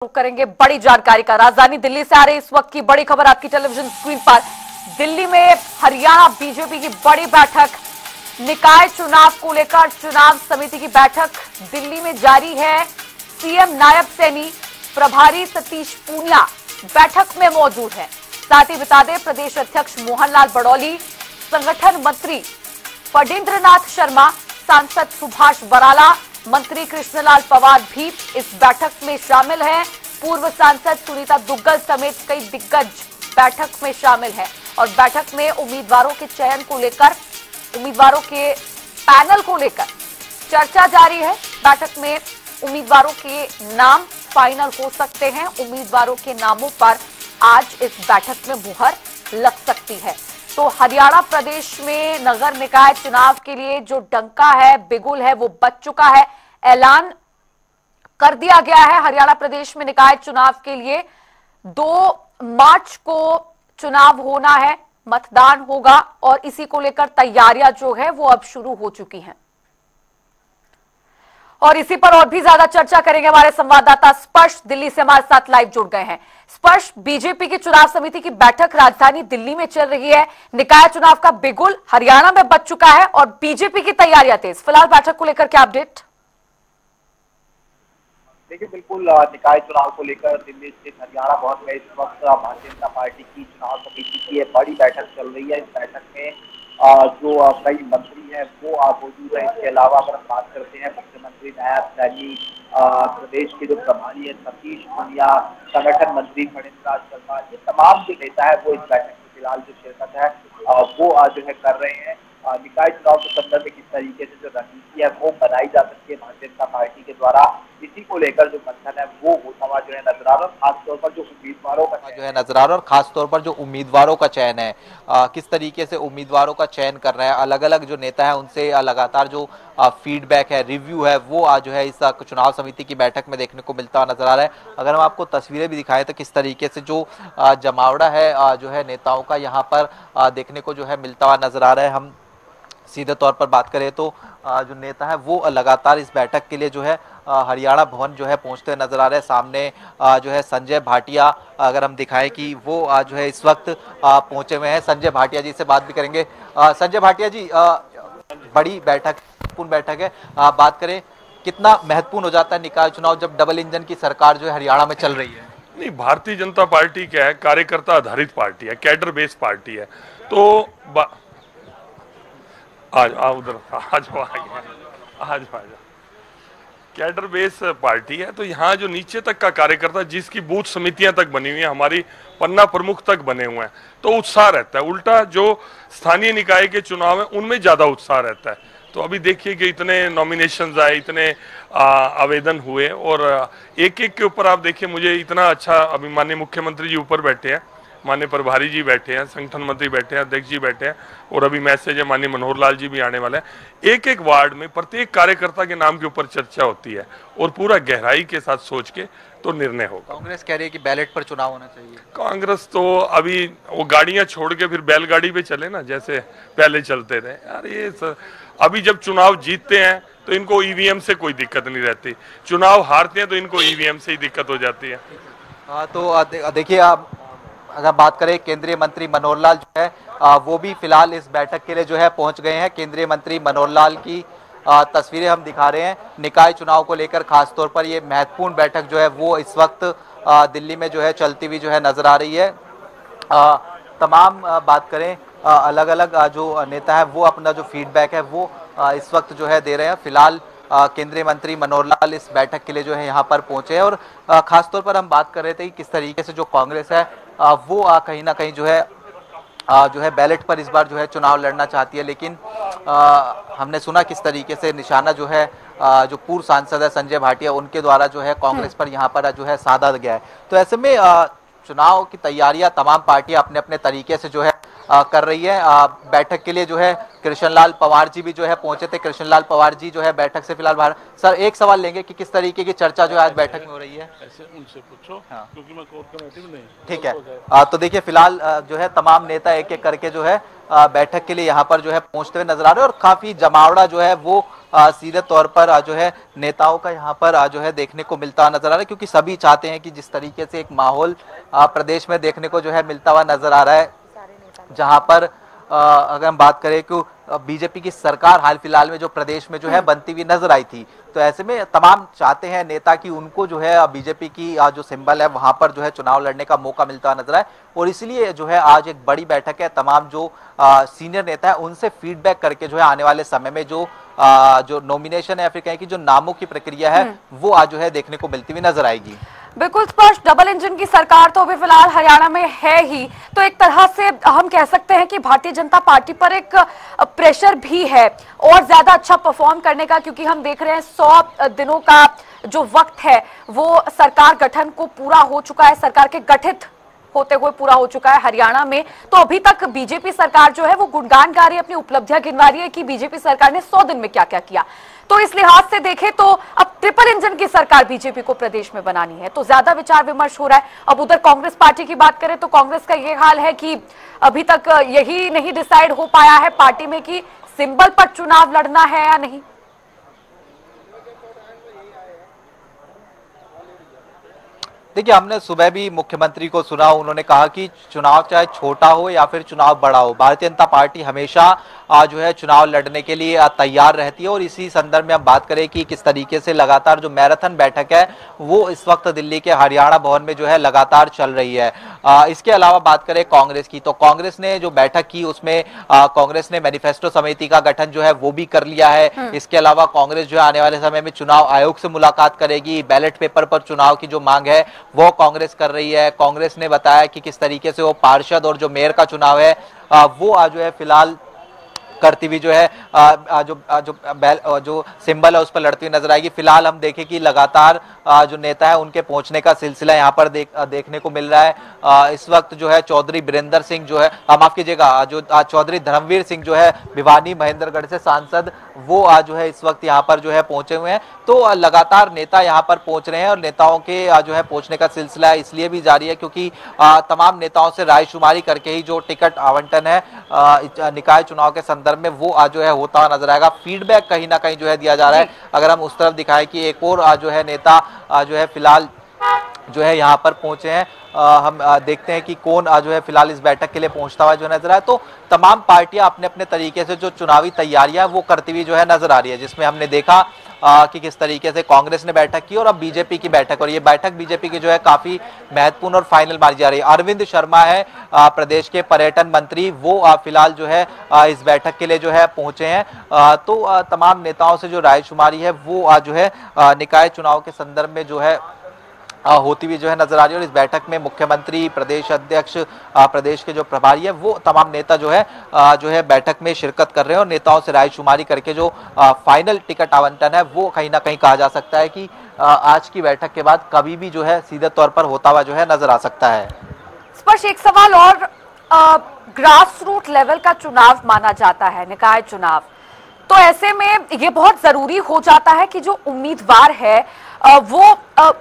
रुक करेंगे बड़ी जानकारी का। राजधानी दिल्ली से आ रही इस वक्त की बड़ी खबर आपकी टेलीविजन स्क्रीन पर। दिल्ली में हरियाणा बीजेपी की बड़ी बैठक, निकाय चुनाव को लेकर चुनाव समिति की बैठक दिल्ली में जारी है। सीएम नायब सैनी प्रभारी सतीश पूनिया बैठक में मौजूद है। साथ ही बता दें, प्रदेश अध्यक्ष मोहनलाल बड़ौली, संगठन मंत्री फणींद्रनाथ शर्मा, सांसद सुभाष बराला, मंत्री कृष्णलाल पवार भी इस बैठक में शामिल हैं। पूर्व सांसद सुनीता दुग्गल समेत कई दिग्गज बैठक में शामिल हैं और बैठक में उम्मीदवारों के चयन को लेकर, उम्मीदवारों के पैनल को लेकर चर्चा जारी है। बैठक में उम्मीदवारों के नाम फाइनल हो सकते हैं। उम्मीदवारों के नामों पर आज इस बैठक में मुहर लग सकती है। तो हरियाणा प्रदेश में नगर निकाय चुनाव के लिए जो डंका है, बिगुल है, वो बज चुका है। ऐलान कर दिया गया है। हरियाणा प्रदेश में निकाय चुनाव के लिए 2 मार्च को चुनाव होना है, मतदान होगा और इसी को लेकर तैयारियां जो है वो अब शुरू हो चुकी हैं। और इसी पर और भी ज्यादा चर्चा करेंगे। हमारे संवाददाता स्पर्श दिल्ली से हमारे साथ लाइव जुड़ गए हैं। स्पर्श, बीजेपी की चुनाव समिति की बैठक राजधानी दिल्ली में चल रही है। निकाय चुनाव का बिगुल हरियाणा में बज चुका है और बीजेपी की तैयारियां तेज। फिलहाल बैठक को लेकर क्या अपडेट? देखिए, बिल्कुल निकाय चुनाव को लेकर दिल्ली स्थित हरियाणा भवन में इस वक्त भारतीय जनता पार्टी की चुनाव समिति की बड़ी बैठक चल रही है। इस बैठक में जो कई मंत्री हैं वो मौजूद है। इसके अलावा अगर हम बात करते हैं, मुख्यमंत्री नायब सैनी, प्रदेश के जो प्रभारी है सतीश पूनिया, संगठन मंत्री फणींद्रनाथ शर्मा, ये तमाम जो नेता है वो इस बैठक में फिलहाल जो शिरकत है वो जो है कर रहे हैं। निकाय चुनाव के संदर्भ में किस तरीके से जो रणनीति है वो बनाई जा सकती है भारतीय जनता पार्टी के द्वारा, इसी को लेकर जो मंथन है वो होता हुआ जो है नजर आ रहा है। खासतौर पर जो उम्मीदवारों का जो है नजर आ रहा है और खासतौर पर जो उम्मीदवारों का चयन है, किस तरीके से उम्मीदवारों का चयन कर रहे हैं। अलग अलग जो नेता है उनसे लगातार जो फीडबैक है, रिव्यू है, वो जो है इस चुनाव समिति की बैठक में देखने को मिलता नजर आ रहा है। अगर हम आपको तस्वीरें भी दिखाएं तो किस तरीके से जो जमावड़ा है जो है नेताओं का यहाँ पर देखने को जो है मिलता हुआ नजर आ रहा है। हम सीधे तौर पर बात करें तो जो नेता है वो लगातार इस बैठक के लिए जो है हरियाणा भवन जो है पहुंचते नजर आ रहे हैं। सामने जो है संजय भाटिया, अगर हम दिखाएं कि वो जो है इस वक्त पहुंचे हुए हैं। संजय भाटिया जी से बात भी करेंगे। संजय भाटिया जी, बड़ी बैठक, महत्वपूर्ण बैठक है, बात करें कितना महत्वपूर्ण हो जाता है निकाय चुनाव जब डबल इंजन की सरकार जो है हरियाणा में चल रही है? नहीं, भारतीय जनता पार्टी क्या है, कार्यकर्ता आधारित पार्टी है, कैडर बेस्ड पार्टी है। तो आज उधर आज कैडर बेस पार्टी है। तो यहाँ जो नीचे तक का कार्यकर्ता, जिसकी बूथ समितियां तक बनी हुई है, हमारी पन्ना प्रमुख तक बने हुए हैं, तो उत्साह रहता है। उल्टा जो स्थानीय निकाय के चुनाव है उनमें ज्यादा उत्साह रहता है। तो अभी देखिए कि इतने नॉमिनेशंस आए, इतने आवेदन हुए और एक एक के ऊपर आप देखिए, मुझे इतना अच्छा, अभी माननीय मुख्यमंत्री जी ऊपर बैठे हैं, माननीय प्रभारी जी बैठे हैं, संगठन मंत्री बैठे हैं, अध्यक्ष जी बैठे हैं और अभी मैसेज है माननीय मनोहर लाल जी भी आने वाले हैं। एक एक वार्ड में प्रत्येक कार्यकर्ता के नाम के ऊपर चर्चा होती है और पूरा गहराई के साथ सोच के तो निर्णय होगा। कांग्रेस कह रही है कि बैलेट पर चुनाव होना चाहिए। कांग्रेस तो अभी वो गाड़ियां छोड़ के फिर बैलगाड़ी पे चले ना, जैसे पहले चलते थे यार। ये अभी जब चुनाव जीतते हैं तो इनको ईवीएम से कोई दिक्कत नहीं रहती, चुनाव हारते हैं तो इनको ईवीएम से ही दिक्कत हो जाती है। तो देखिए, आप अगर बात करें, केंद्रीय मंत्री मनोहर लाल जो है वो भी फिलहाल इस बैठक के लिए जो है पहुंच गए हैं। केंद्रीय मंत्री मनोहर लाल की तस्वीरें हम दिखा रहे हैं। निकाय चुनाव को लेकर खासतौर पर ये महत्वपूर्ण बैठक जो है वो इस वक्त दिल्ली में जो है चलती हुई जो है नजर आ रही है। तमाम बात करें, अलग अलग जो नेता है वो अपना जो फीडबैक है वो इस वक्त जो है दे रहे हैं। फिलहाल केंद्रीय मंत्री मनोहर लाल इस बैठक के लिए जो है यहाँ पर पहुंचे हैं और खासतौर पर हम बात कर रहे थे कि किस तरीके से जो कांग्रेस है वो कहीं ना कहीं जो है बैलेट पर इस बार जो है चुनाव लड़ना चाहती है। लेकिन हमने सुना किस तरीके से निशाना जो है जो पूर्व सांसद है संजय भाटिया, उनके द्वारा जो है कांग्रेस पर यहाँ पर जो है साधा गया है। तो ऐसे में चुनाव की तैयारियां तमाम पार्टियां अपने अपने तरीके से जो है कर रही है। बैठक के लिए जो है कृष्णलाल पंवार जी भी जो है पहुंचे थे। कृष्णलाल पंवार जी जो है बैठक से फिलहाल बाहर। सर, एक सवाल लेंगे कि किस तरीके की चर्चा जो है आज बैठक में हो रही है? ऐसे उनसे पूछो। हाँ। क्योंकि मैं कोर कमेटी में नहीं। ठीक है। तो देखिए फिलहाल जो है तमाम नेता एक एक करके जो है बैठक के लिए यहाँ पर जो है पहुंचते हुए नजर आ रहे हैं और काफी जमावड़ा जो है वो सीधे तौर पर जो है नेताओं का यहाँ पर जो है देखने को मिलता नजर आ रहा है, क्योंकि सभी चाहते हैं कि जिस तरीके से एक माहौल प्रदेश में देखने को जो है मिलता हुआ नजर आ रहा है, जहां पर अगर हम बात करें कि बीजेपी की सरकार हाल फिलहाल में जो प्रदेश में जो है बनती हुई नजर आई थी, तो ऐसे में तमाम चाहते हैं नेता कि उनको जो है बीजेपी की जो सिंबल है वहां पर जो है चुनाव लड़ने का मौका मिलता नजर आए, और इसलिए जो है आज एक बड़ी बैठक है। तमाम जो सीनियर नेता है उनसे फीडबैक करके जो है आने वाले समय में जो नॉमिनेशन है या फिर कहें कि जो नामों की प्रक्रिया है वो आज जो है देखने को मिलती हुई नजर आएगी। बिल्कुल स्पष्ट, डबल इंजन की सरकार तो अभी फिलहाल हरियाणा में है ही, तो एक तरह से हम कह सकते हैं कि भारतीय जनता पार्टी पर एक प्रेशर भी है और ज्यादा अच्छा परफॉर्म करने का, क्योंकि हम देख रहे हैं 100 दिनों का जो वक्त है वो सरकार गठन को पूरा हो चुका है, सरकार के गठित होते हुए पूरा हो चुका है हरियाणा में। तो अभी तक बीजेपी सरकार जो है वो गुणगान गा रही है, अपनी उपलब्धियां गिनवा रही है कि बीजेपी सरकार ने 100 दिन में क्या क्या किया। तो इस लिहाज से देखें तो अब ट्रिपल इंजन की सरकार बीजेपी को प्रदेश में बनानी है, तो ज्यादा विचार विमर्श हो रहा है। अब उधर कांग्रेस पार्टी की बात करें तो कांग्रेस का ये हाल है कि अभी तक यही नहीं डिसाइड हो पाया है पार्टी में कि सिंबल पर चुनाव लड़ना है या नहीं। देखिए, हमने सुबह भी मुख्यमंत्री को सुना, उन्होंने कहा कि चुनाव चाहे छोटा हो या फिर चुनाव बड़ा हो, भारतीय जनता पार्टी हमेशा जो है चुनाव लड़ने के लिए तैयार रहती है। और इसी संदर्भ में हम बात करें कि किस तरीके से लगातार जो मैराथन बैठक है वो इस वक्त दिल्ली के हरियाणा भवन में जो है लगातार चल रही है। इसके अलावा बात करें कांग्रेस की, तो कांग्रेस ने जो बैठक की उसमें कांग्रेस ने मैनिफेस्टो समिति का गठन जो है वो भी कर लिया है। इसके अलावा कांग्रेस जो है आने वाले समय में चुनाव आयोग से मुलाकात करेगी, बैलेट पेपर पर चुनाव की जो मांग है वो कांग्रेस कर रही है। कांग्रेस ने बताया कि किस तरीके से वो पार्षद और जो मेयर का चुनाव है वो आज जो है फिलहाल करती हुई जो है जो सिंबल है उस पर लड़ती हुई नजर आएगी। फिलहाल हम देखें कि लगातार जो नेता है उनके पहुंचने का सिलसिला यहाँ पर देखने को मिल रहा है। इस वक्त जो है चौधरी बीरेंद्र सिंह जो है, माफ कीजिएगा, जो चौधरी धर्मवीर सिंह जो है भिवानी महेंद्रगढ़ से सांसद, वो आज जो है इस वक्त यहाँ पर जो है पहुंचे हुए हैं। तो लगातार नेता यहाँ पर पहुंच रहे हैं और नेताओं के जो है पहुंचने का सिलसिला इसलिए भी जारी है क्योंकि तमाम नेताओं से रायशुमारी करके ही जो टिकट आवंटन है निकाय चुनाव के संदर्भ में वो आज जो है होता हुआ नजर आएगा। फीडबैक कहीं ना कहीं जो है दिया जा रहा है। अगर हम उस तरफ दिखाएं कि एक और जो है नेता जो है फिलहाल जो है यहाँ पर पहुंचे हैं, हम देखते हैं कि कौन जो है फिलहाल इस बैठक के लिए पहुंचता हुआ जो नजर आए। तो तमाम पार्टियां अपने अपने तरीके से जो चुनावी तैयारियां वो करती हुई जो है नजर आ रही है, जिसमें हमने देखा कि किस तरीके से कांग्रेस ने बैठक की और अब बीजेपी की बैठक, और ये बैठक बीजेपी की जो है काफी महत्वपूर्ण और फाइनल मानी जा रही है। अरविंद शर्मा है प्रदेश के पर्यटन मंत्री, वो फिलहाल जो है इस बैठक के लिए जो है पहुंचे हैं। तो तमाम नेताओं से जो रायशुमारी है वो जो है निकाय चुनाव के संदर्भ में जो है होती हुई जो है नजर आ रही है। और इस बैठक में मुख्यमंत्री, प्रदेश अध्यक्ष, प्रदेश के जो प्रभारी है वो तमाम नेता जो है बैठक में शिरकत कर रहे हैं और नेताओं से रायशुमारी करके जो फाइनल टिकट आवंटन है वो कहीं ना कहीं कहा जा सकता है कि आज की बैठक के बाद कभी भी जो है सीधे तौर पर होता हुआ जो है नजर आ सकता है। स्पर्श, एक सवाल और, ग्रास रूट लेवल का चुनाव माना जाता है निकाय चुनाव, तो ऐसे में ये बहुत जरूरी हो जाता है कि जो उम्मीदवार है वो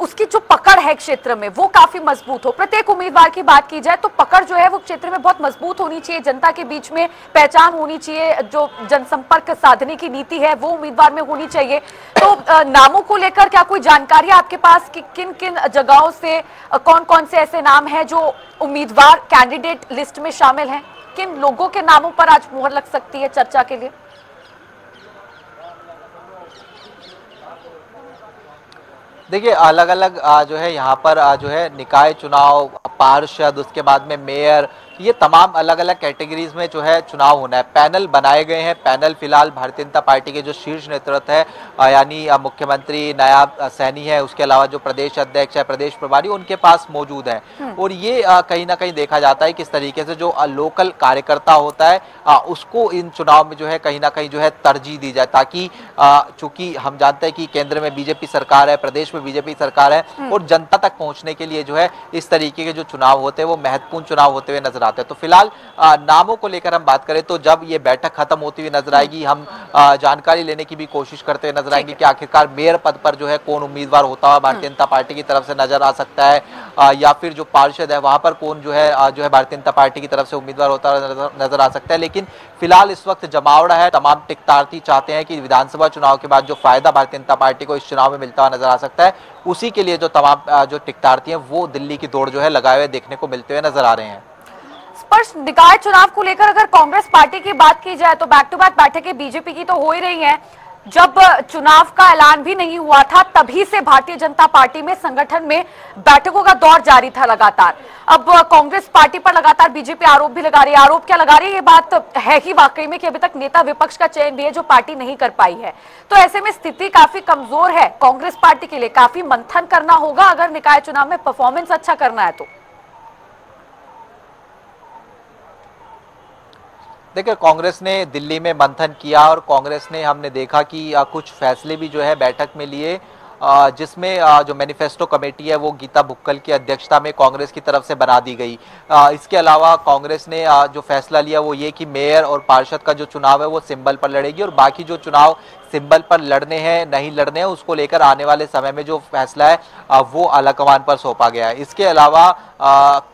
उसकी जो पकड़ है क्षेत्र में वो काफी मजबूत हो। प्रत्येक उम्मीदवार की बात की जाए तो पकड़ जो है वो क्षेत्र में बहुत मजबूत होनी चाहिए, जनता के बीच में पहचान होनी चाहिए, जो जनसंपर्क साधने की नीति है वो उम्मीदवार में होनी चाहिए। तो नामों को लेकर क्या कोई जानकारी आपके पास कि किन किन जगहों से कौन कौन से ऐसे नाम है जो उम्मीदवार कैंडिडेट लिस्ट में शामिल हैं, किन लोगों के नामों पर आज मुहर लग सकती है चर्चा के लिए? देखिए, अलग अलग जो है यहाँ पर जो है निकाय चुनाव, पार्षद, उसके बाद में मेयर, ये तमाम अलग अलग कैटेगरीज में जो है चुनाव होना है। पैनल बनाए गए हैं। पैनल फिलहाल भारतीय जनता पार्टी के जो शीर्ष नेतृत्व है यानी मुख्यमंत्री, नायब सैनी है, उसके अलावा जो प्रदेश अध्यक्ष है, प्रदेश प्रभारी, उनके पास मौजूद है। और ये कहीं ना कहीं देखा जाता है किस तरीके से जो लोकल कार्यकर्ता होता है उसको इन चुनाव में जो है कहीं ना कहीं जो है तरजीह दी जाए, ताकि चूंकि हम जानते हैं कि केंद्र में बीजेपी सरकार है, प्रदेश में बीजेपी सरकार है और जनता तक पहुंचने के लिए जो है इस तरीके के जो चुनाव होते हैं वो महत्वपूर्ण चुनाव होते हुए नजर आते हैं। तो फिलहाल नामों को लेकर हम बात करें तो जब ये बैठक खत्म होती हुई नजर आएगी, हम जानकारी लेने की भी कोशिश करते हुए नजर आएंगे कि आखिरकार मेयर पद पर जो है कौन उम्मीदवार होता है भारतीय जनता पार्टी की तरफ से नजर आ सकता है, या फिर जो पार्षद है वहां पर कौन जो है भारतीय जनता पार्टी की तरफ से उम्मीदवार होता है नजर आ सकता है। लेकिन फिलहाल इस वक्त जमावड़ा है, तमाम टिकटार्थी चाहते हैं कि विधानसभा चुनाव के बाद जो फायदा भारतीय जनता पार्टी को इस चुनाव में मिलता हुआ नजर आ सकता है, उसी के लिए जो तमाम जो टिकटार्थी हैं वो दिल्ली की दौड़ जो है लगाए हुए देखने को मिलते हुए नजर आ रहे हैं। स्पष्ट निकाय चुनाव को लेकर अगर कांग्रेस पार्टी की बात की जाए तो बैक टू बैक बैठकें बीजेपी की तो हो ही रही हैं। जब चुनाव का ऐलान भी नहीं हुआ था तभी से भारतीय जनता पार्टी में संगठन में बैठकों का दौर जारी था लगातार। अब कांग्रेस पार्टी पर लगातार बीजेपी आरोप भी लगा रही है। आरोप क्या लगा रही है? ये बात है ही वाकई में कि अभी तक नेता विपक्ष का चयन भी है जो पार्टी नहीं कर पाई है। तो ऐसे में स्थिति काफी कमजोर है कांग्रेस पार्टी के लिए, काफी मंथन करना होगा अगर निकाय चुनाव में परफॉर्मेंस अच्छा करना है तो। देखिए, कांग्रेस ने दिल्ली में मंथन किया और कांग्रेस ने हमने देखा कि कुछ फैसले भी जो है बैठक में लिए, जिसमें जो मैनिफेस्टो कमेटी है वो गीता भुक्कल की अध्यक्षता में कांग्रेस की तरफ से बना दी गई। इसके अलावा कांग्रेस ने जो फैसला लिया वो ये कि मेयर और पार्षद का जो चुनाव है वो सिंबल पर लड़ेगी और बाकी जो चुनाव सिंबल पर लड़ने हैं नहीं लड़ने हैं उसको लेकर आने वाले समय में जो फैसला है वो आलाकमान पर सौंपा गया है। इसके अलावा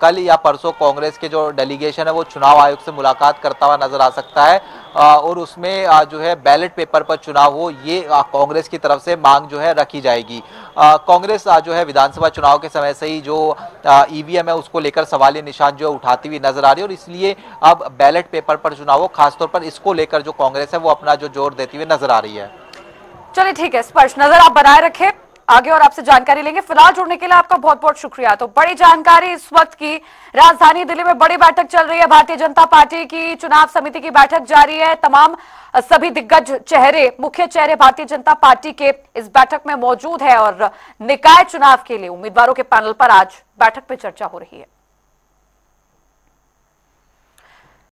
कल या परसों कांग्रेस के जो डेलीगेशन है वो चुनाव आयोग से मुलाकात करता हुआ नजर आ सकता है और उसमें जो है बैलेट पेपर पर चुनाव हो, ये कांग्रेस की तरफ से मांग जो है रखी जाएगी। कांग्रेस जो है विधानसभा चुनाव के समय से ही जो ईवीएम है उसको लेकर सवालिया निशान जो उठाती हुई नजर आ रही है और इसलिए अब बैलेट पेपर पर चुनाव हो, खासतौर पर इसको लेकर जो कांग्रेस है वो अपना जो जोर देती हुई नजर आ रही है। चलिए ठीक है, स्पष्ट नजर आप बनाए रखें, आगे और आपसे जानकारी लेंगे। फिलहाल जुड़ने के लिए आपका बहुत बहुत शुक्रिया। तो बड़ी जानकारी इस वक्त की, राजधानी दिल्ली में बड़ी बैठक चल रही है, भारतीय जनता पार्टी की चुनाव समिति की बैठक जारी है। तमाम सभी दिग्गज चेहरे, मुख्य चेहरे भारतीय जनता पार्टी के इस बैठक में मौजूद है और निकाय चुनाव के लिए उम्मीदवारों के पैनल पर आज बैठक पे चर्चा हो रही है।